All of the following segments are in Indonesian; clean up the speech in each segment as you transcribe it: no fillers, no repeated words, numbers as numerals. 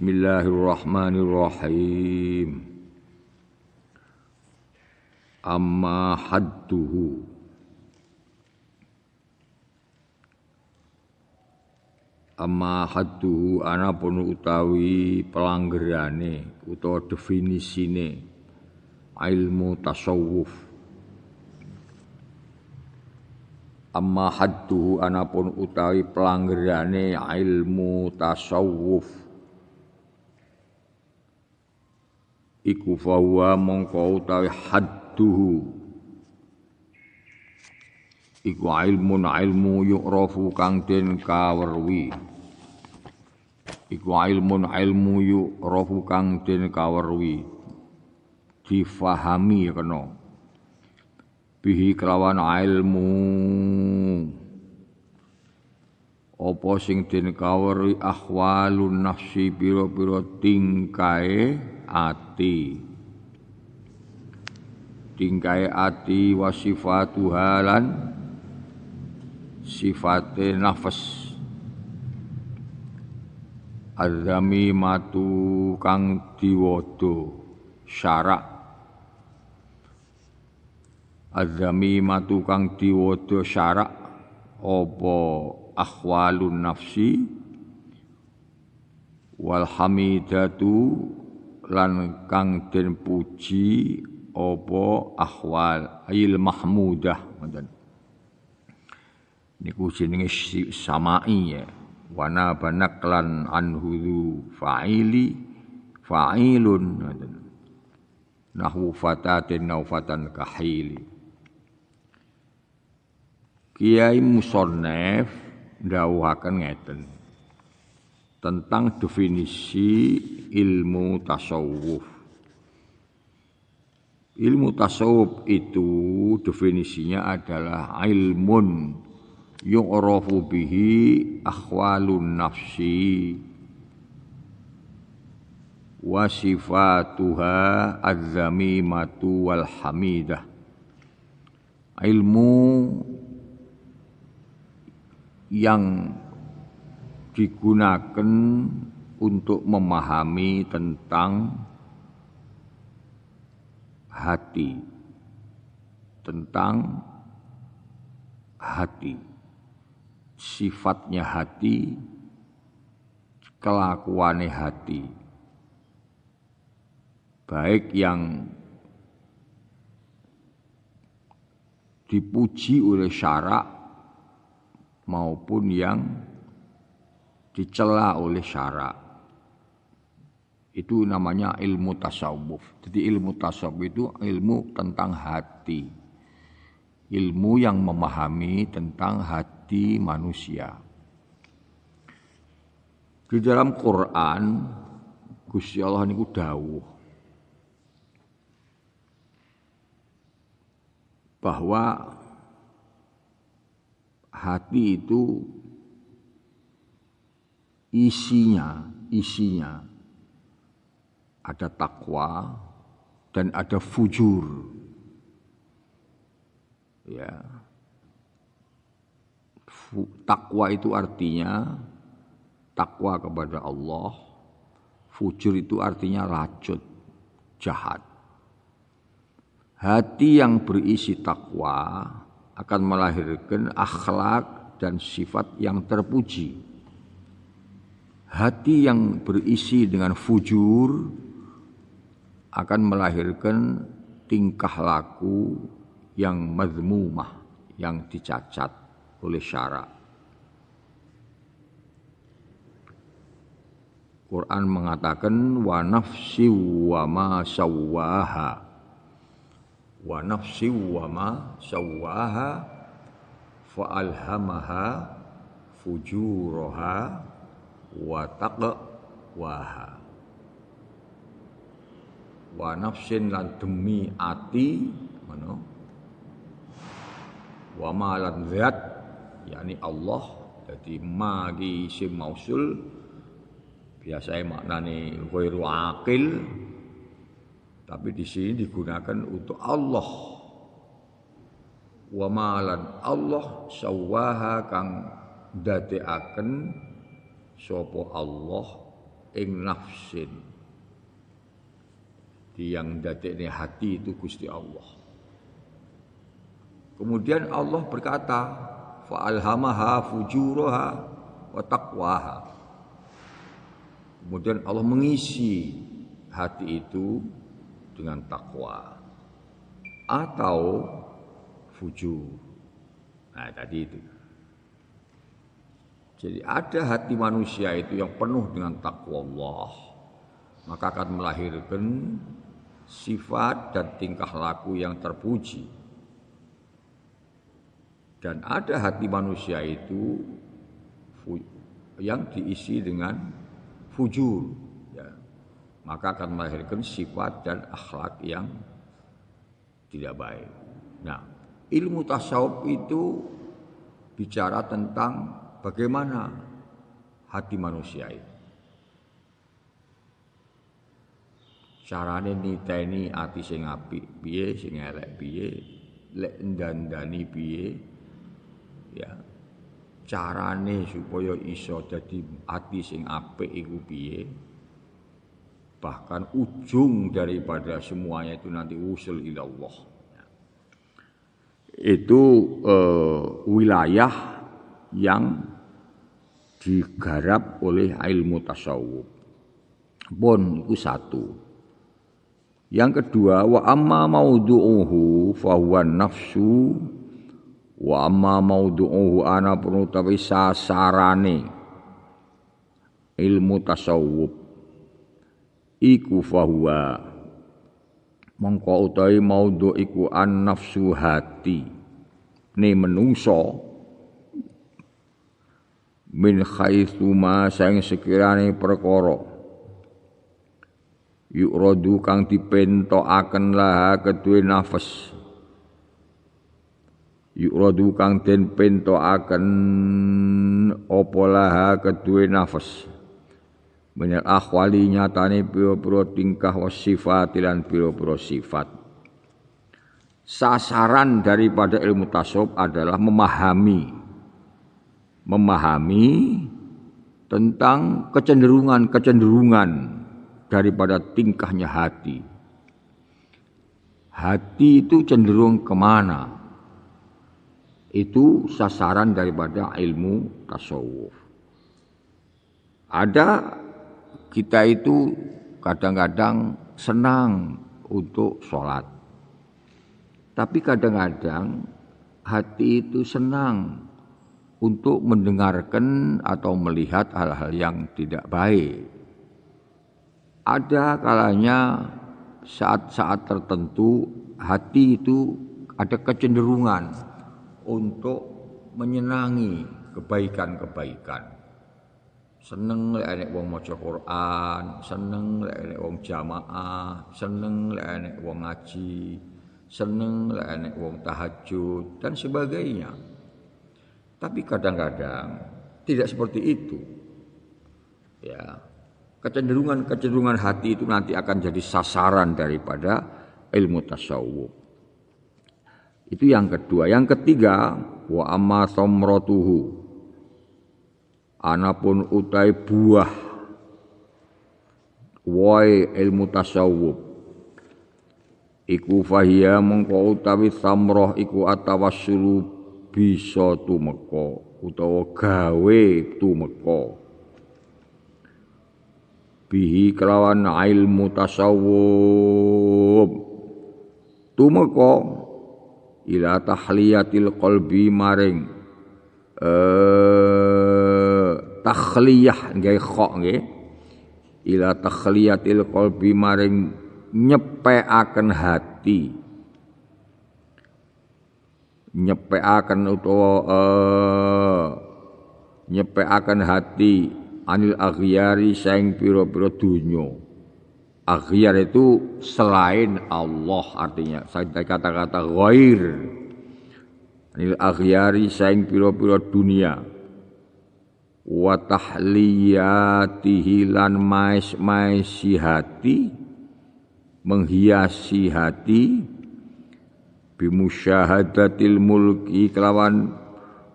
Bismillahirrahmanirrahim. Amma hadduhu. Amma hadduhu anapun utawi pelanggerane utawa definisine ilmu tasawuf. Amma hadduhu anapun utawi pelanggerane ilmu tasawuf. Iku fawa mongko utawi hadduhu iku ilmu yu'rafu kang den kawerwi. Iku ilmu yu'rafu kang den kawerwi difahami kena bihi kelawan ilmu apa sing den kawerwi ahwalun nafsi pira-pira tingkae ati wa sifatu halan sifate nafas azami matu kang diwodo syarak azami matu kang diwodo syarak apa ahwalun nafsi wal hamidatu lan kang den puji apa ahwal ayil mahmudah ngoten niku jenenge samai ya wana banaklan anhu fa'ilun ngoten nahwu fatatin naufatan kahili. Kiai Musannaf ndhawuhaken ngeten tentang definisi ilmu tasawuf. Ilmu tasawuf itu definisinya adalah ilmun yu'rafu bihi ahwalun nafsi wa sifatuha az-zamimatu wal hamidah. Ilmu yang digunakan untuk memahami tentang hati, sifatnya hati, kelakuane hati, baik yang dipuji oleh syarak maupun yang dicela oleh syarak. Itu namanya ilmu tasawuf. Jadi ilmu tasawuf itu ilmu tentang hati. Ilmu yang memahami tentang hati manusia. Di dalam Quran Gusti Allah niku dawuh bahwa hati itu isinya ada takwa dan ada fujur. Ya. Takwa itu artinya takwa kepada Allah. Fujur itu artinya rajut, jahat. Hati yang berisi takwa akan melahirkan akhlak dan sifat yang terpuji. Hati yang berisi dengan fujur akan melahirkan tingkah laku yang mazmumah, yang dicacat oleh syarak. Quran mengatakan wa nafsi wa ma sawwaha. Wa nafsi wa ma sawwaha fa alhamaha fujuraha wa taqwaha. Wa nafsin lan demi ati ngono. Wa ma lan zat yakni Allah. Jadi ma di isim mausul biasanya maknane ghairu aqil, tapi di sini digunakan untuk Allah. Wa ma lan Allah sawwaha kang dadekaken sapa Allah ing nafsin. Yang ndadekne hati itu Gusti Allah. Kemudian Allah berkata, fa'alhamaha fujuraha wa taqwaha. Kemudian Allah mengisi hati itu dengan takwa atau fujur. Nah, tadi itu. Jadi ada hati manusia itu yang penuh dengan takwa Allah, maka akan melahirkan sifat dan tingkah laku yang terpuji. Dan ada hati manusia itu yang diisi dengan fujur, ya. Maka akan melahirkan sifat dan akhlak yang tidak baik. Nah, ilmu tasawuf itu bicara tentang bagaimana hati manusia itu. Carane niteni ati sing apik piye, sing elek piye, lek ndandani piye, ya. Carane supaya iso dadi ati sing apik iku piye. Bahkan ujung daripada semuanya itu nanti usul ila Allah. Itu wilayah yang digarap oleh ilmu tasawuf. Pun itu satu. Yang kedua, wa amma maudu'uhu fa huwa nafsu wa amma maudu'uhu ana utawi sasarane ilmu tasawuf iku fa huwa mongko utawi maudhu iku an nafsu hati ne menungso min khaitsu ma sang sekirane perkara yu'radu kang dipentokaken laha kedue nafas yu'radu kang den pentokaken apa laha kedue nafas minal akhwali nyatane pira-pira tingkah wasifat lan pira-pira sifat. Sasaran daripada ilmu tasawuf adalah memahami tentang kecenderungan daripada tingkahnya hati. Hati itu cenderung kemana? Itu sasaran daripada ilmu tasawuf. Ada kita itu kadang-kadang senang untuk sholat. Tapi kadang-kadang hati itu senang untuk mendengarkan atau melihat hal-hal yang tidak baik. Ada kalanya saat-saat tertentu hati itu ada kecenderungan untuk menyenangi kebaikan-kebaikan. Seneng lek enek wong maca Quran, seneng lek enek wong jamaah, seneng lek enek wong ngaji, seneng lek enek wong tahajud dan sebagainya. Tapi kadang-kadang tidak seperti itu. Ya. Kecenderungan hati itu nanti akan jadi sasaran daripada ilmu tasawuf. Itu yang kedua. Yang ketiga, wa amma samratuhu. Anapun utai buah wae ilmu tasawuf iku fahiya mengko utawi samroh iku atawassulu bisa tumeka utawa gawe tumeka bihi kelawan ilmu tasawuf tumeka ila tahliyatil qalbi maring takhliyah nggih kok nggih ila takhliyatil qalbi maring nyepekaken hati nyepekaken utawa nyepekaken hati anil aghyari saing pira-pira donya. Aghyar itu selain Allah, artinya saya kata-kata ghair anil aghyari saing pira-pira dunia wa tahliyatihi lan maisi hati menghiasi hati bimusyahadatil mulki kelawan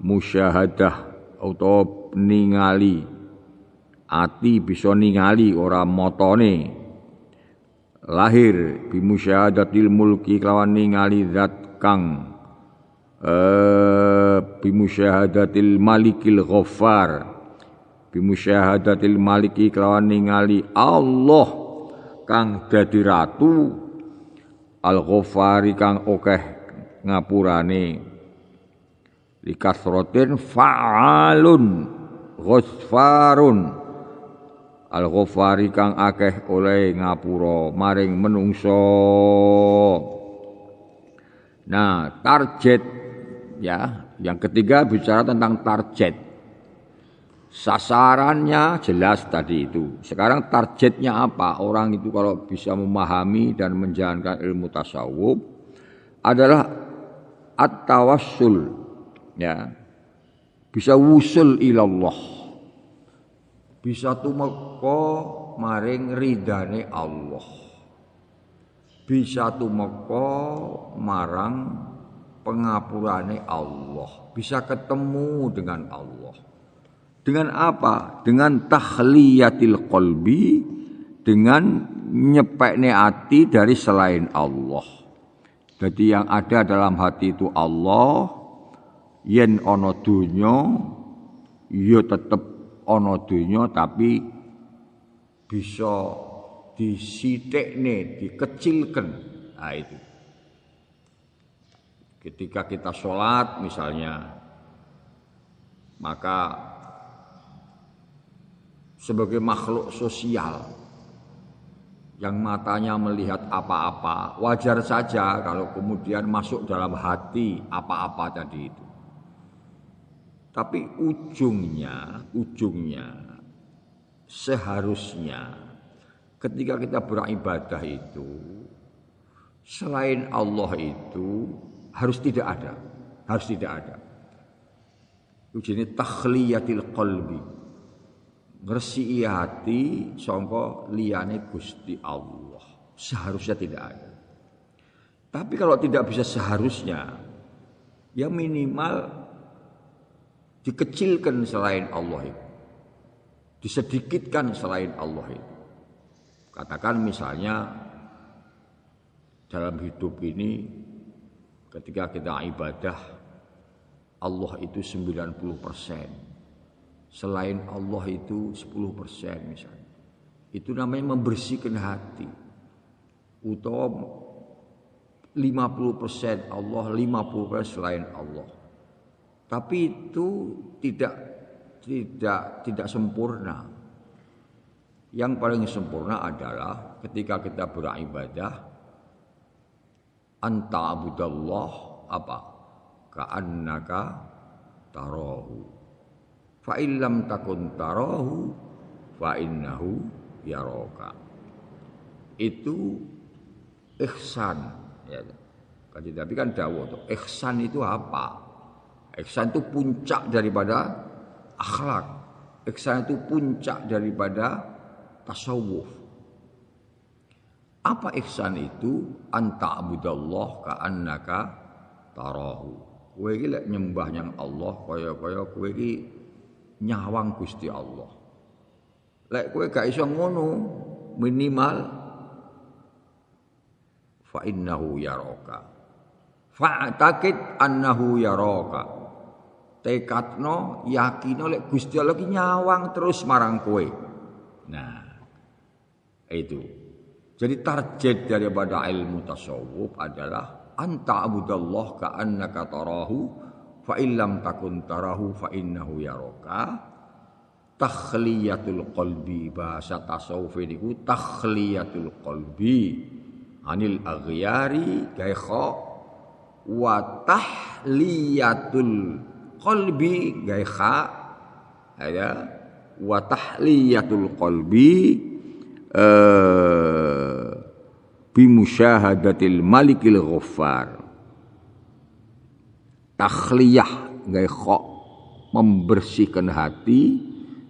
musyahadah atau ningali ati bisa ningali ora motone lahir bimusyahadatil mulki kelawan ningali zat kang bimusyahadatil malikil ghaffar bimusyahadatil maliki kelawan ningali Allah kang dadi ratu al ghaffari kang akeh ngapurane likasrotin fa'alun ghaffarun al ghaffari kang akeh oleh ngapura maring menungso. Nah, target ya, yang ketiga bicara tentang target. Sasarannya jelas tadi itu. Sekarang targetnya apa? Orang itu kalau bisa memahami dan menjalankan ilmu tasawuf adalah at-tawassul, ya. Bisa wusul ilallah. Bisa tumeka maring ridane Allah. Bisa tumeka marang pengapurane Allah. Bisa ketemu dengan Allah. Dengan apa? Dengan tahliyatil qalbi, dengan nyepekne hati dari selain Allah. Jadi yang ada dalam hati itu Allah, yen ana donya ya tetep ana donya tapi bisa disithikne, dikecilkan. Nah itu. Ketika kita sholat misalnya, maka sebagai makhluk sosial yang matanya melihat apa-apa, wajar saja kalau kemudian masuk dalam hati apa-apa tadi itu. Tapi ujungnya seharusnya ketika kita beribadah itu selain Allah itu harus tidak ada. Ujungnya takhliyatil qalbi. Ngresiki hati sangka liyane Gusti Allah. Seharusnya tidak ada. Tapi kalau tidak bisa seharusnya, ya minimal dikecilkan selain Allah itu. Disedikitkan selain Allah itu. Katakan misalnya dalam hidup ini ketika kita ibadah Allah itu 90%. Selain Allah itu 10% misalnya. Itu namanya membersihkan hati. Utawa 50% Allah, 50% selain Allah. Tapi itu tidak sempurna. Yang paling sempurna adalah ketika kita beribadah anta abudallah apa? Ka'annaka tarahu. Fa illam takun tarahu fa innahu yaraka. Itu ihsan ya. Tapi kan dawuh tuh, ihsan itu apa? Ihsan itu puncak daripada akhlak. Ihsan itu puncak daripada tasawuf. Apa ihsan itu? Anta abudallah ka'annaka tarahu. Kowe iki lek nyembah nyang Allah kaya-kaya kowe iki nyawang Gusti Allah. Lek kowe gak iso ngono, minimal fa innahu yaraka. Fa'taqid annahu yaraka. Tekadno, yakino lek Gusti Allah ki nyawang terus marang kowe. Nah, itu. Jadi target daripada ilmu tasawuf adalah anta abudallah ka'annaka tarahu fa illam takun tarahu fa innahu yaraka. Takhliyatul qalbi, bahasa tasawuf niku takhliyatul qalbi anil aghyari gaikha wa tahliyatul qalbi gaikha ya wa tahliyatul qalbi bimusyahadatil malikil ghaffar. Takhliyah gaikha membersihkan hati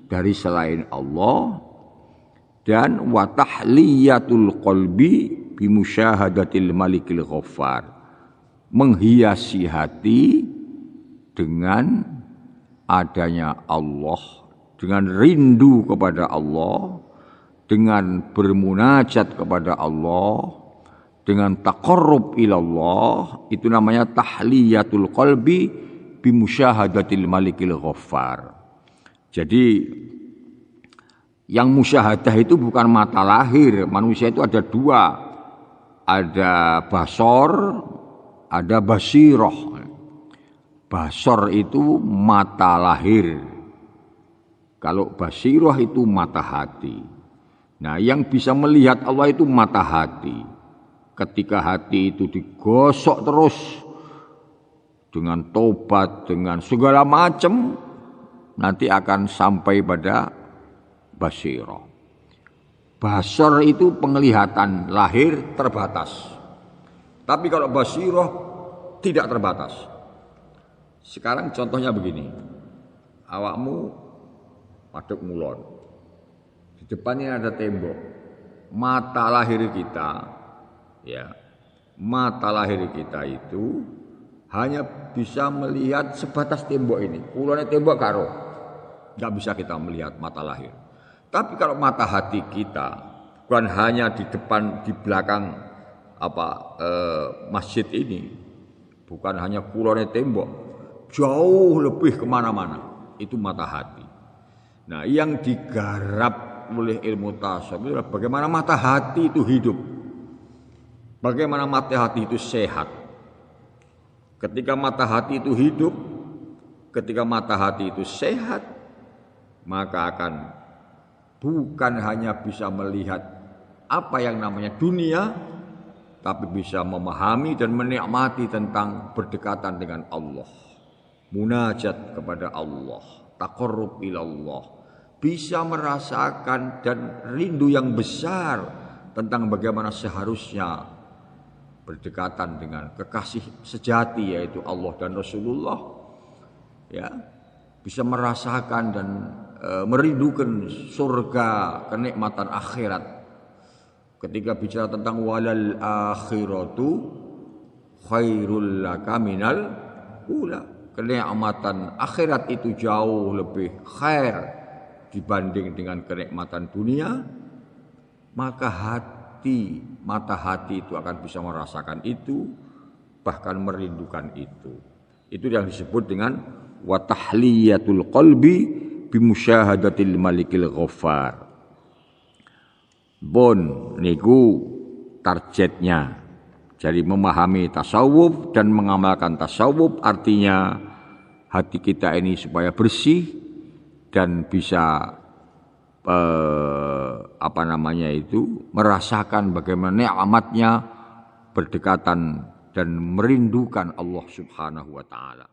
dari selain Allah, dan wa tahliyatul qalbi bimusyahadatil malikil ghaffar, menghiasi hati dengan adanya Allah dengan rindu kepada Allah, dengan bermunajat kepada Allah, dengan taqarrub ilallah, itu namanya tahliyatul qalbi bimusyahadatil malikil ghaffar. Jadi yang musyahadah itu bukan mata lahir. Manusia itu ada dua. Ada basor, ada basiroh. Basor itu mata lahir. Kalau basiroh itu mata hati. Nah, yang bisa melihat Allah itu mata hati. Ketika hati itu digosok terus dengan tobat, dengan segala macam, nanti akan sampai pada basiroh. Basor itu penglihatan lahir terbatas. Tapi kalau basiroh tidak terbatas. Sekarang contohnya begini. Awakmu madhep ngulon. Di depannya ada tembok. Mata lahir kita, ya. Mata lahir kita itu hanya bisa melihat sebatas tembok ini. Kulone tembok karo. Enggak bisa kita melihat mata lahir. Tapi kalau mata hati kita bukan hanya di depan, di belakang masjid ini, bukan hanya kulone tembok, jauh lebih kemana-mana, itu mata hati. Nah, yang digarap oleh ilmu tasawuf adalah bagaimana mata hati itu hidup, bagaimana mata hati itu sehat. Ketika mata hati itu hidup, ketika mata hati itu sehat, maka akan bukan hanya bisa melihat apa yang namanya dunia, tapi bisa memahami dan menikmati tentang berdekatan dengan Allah, munajat kepada Allah, taqarrub ilallah, bisa merasakan dan rindu yang besar tentang bagaimana seharusnya berdekatan dengan kekasih sejati yaitu Allah dan Rasulullah, ya, bisa merasakan dan merindukan surga, kenikmatan akhirat. Ketika bicara tentang walal akhiratu khairul laka minal ula, kenikmatan akhirat itu jauh lebih khair dibanding dengan kenikmatan dunia, maka mata hati itu akan bisa merasakan itu, bahkan merindukan itu. Itu yang disebut dengan wa tahliyatul qalbi bimusyahadatil malikil ghaffar. Bon niku targetnya. Jadi memahami tasawuf dan mengamalkan tasawuf artinya hati kita ini supaya bersih dan bisa merasakan bagaimana nikmatnya berdekatan dan merindukan Allah Subhanahu wa taala.